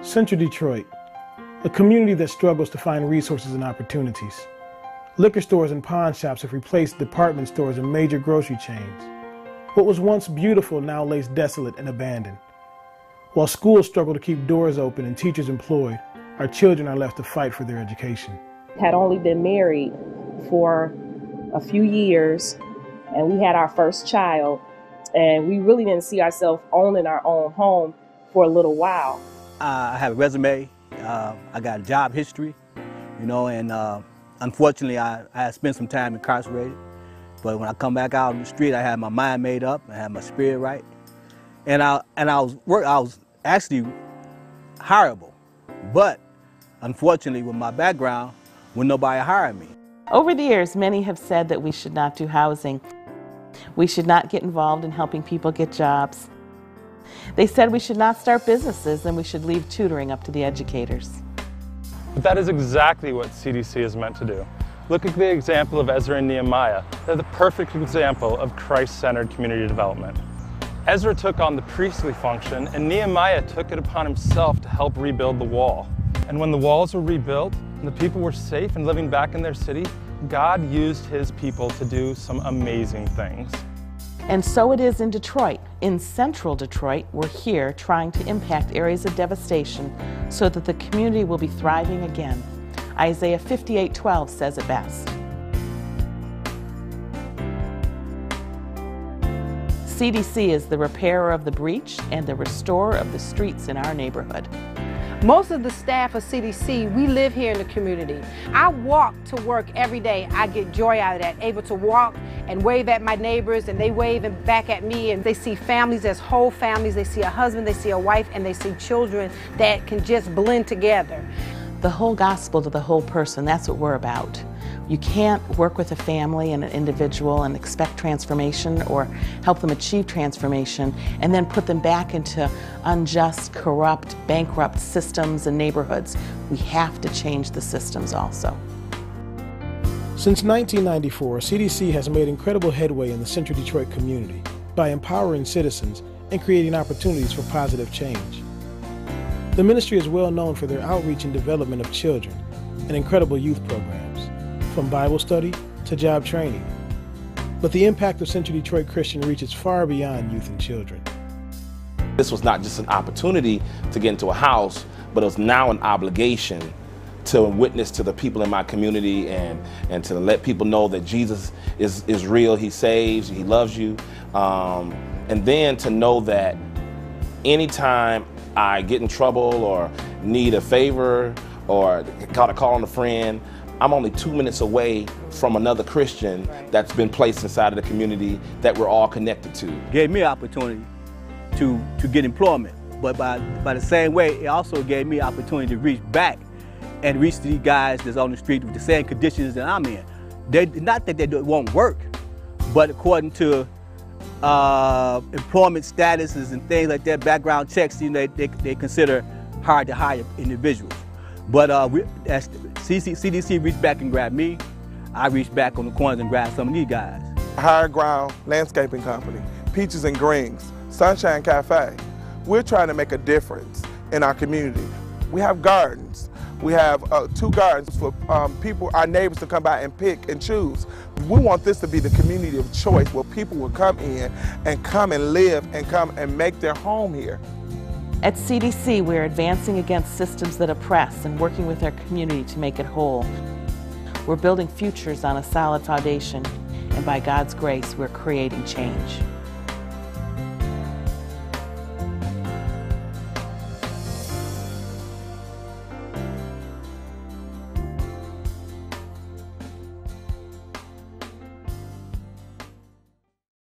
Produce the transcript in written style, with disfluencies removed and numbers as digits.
Central Detroit, a community that struggles to find resources and opportunities. Liquor stores and pawn shops have replaced department stores and major grocery chains. What was once beautiful now lays desolate and abandoned. While schools struggle to keep doors open and teachers employed, our children are left to fight for their education. Had only been married for a few years, and we had our first child, and we really didn't see ourselves owning our own home for a little while. I have a resume, I got a job history, and unfortunately I spent some time incarcerated. But when I come back out on the street, I had my mind made up, I had my spirit right, and I was actually hireable. But unfortunately, with my background, when nobody hired me. Over the years, many have said that we should not do housing. We should not get involved in helping people get jobs. They said we should not start businesses and we should leave tutoring up to the educators. But that is exactly what CDC is meant to do. Look at the example of Ezra and Nehemiah. They're the perfect example of Christ-centered community development. Ezra took on the priestly function, and Nehemiah took it upon himself to help rebuild the wall. And when the walls were rebuilt and the people were safe and living back in their city, God used his people to do some amazing things. And so it is in Detroit. In central Detroit, we're here trying to impact areas of devastation so that the community will be thriving again. Isaiah 58:12 says it best. CDC is the repairer of the breach and the restorer of the streets in our neighborhood. Most of the staff of CDC, we live here in the community. I walk to work every day. I get joy out of that, able to walk and wave at my neighbors, and they wave back at me, and they see families as whole families. They see a husband, they see a wife, and they see children that can just blend together. The whole gospel to the whole person, that's what we're about. You can't work with a family and an individual and expect transformation or help them achieve transformation and then put them back into unjust, corrupt, bankrupt systems and neighborhoods. We have to change the systems also. Since 1994, CDC has made incredible headway in the Central Detroit community by empowering citizens and creating opportunities for positive change. The ministry is well known for their outreach and development of children and incredible youth programs, from Bible study to job training. But the impact of Central Detroit Christian reaches far beyond youth and children. This was not just an opportunity to get into a house, but it was now an obligation to witness to the people in my community and to let people know that Jesus is real, he saves, he loves you. And then to know that anytime I get in trouble or need a favor or got a call on a friend, I'm only 2 minutes away from another Christian that's been placed inside of the community that we're all connected to. Gave me an opportunity to get employment, but by the same way, it also gave me an opportunity to reach back and reach these guys that's on the street with the same conditions that I'm in. Not that they won't work, but according to employment statuses and things like that, background checks, they consider hard to hire individuals. But as CDC reached back and grabbed me, I reached back on the corners and grabbed some of these guys. Higher Ground Landscaping Company, Peaches and Greens, Sunshine Cafe. We're trying to make a difference in our community. We have gardens. We have 2 gardens for people, our neighbors, to come by and pick and choose. We want this to be the community of choice where people will come in and come and live and come and make their home here. At CDC, we're advancing against systems that oppress and working with our community to make it whole. We're building futures on a solid foundation, and by God's grace, we're creating change.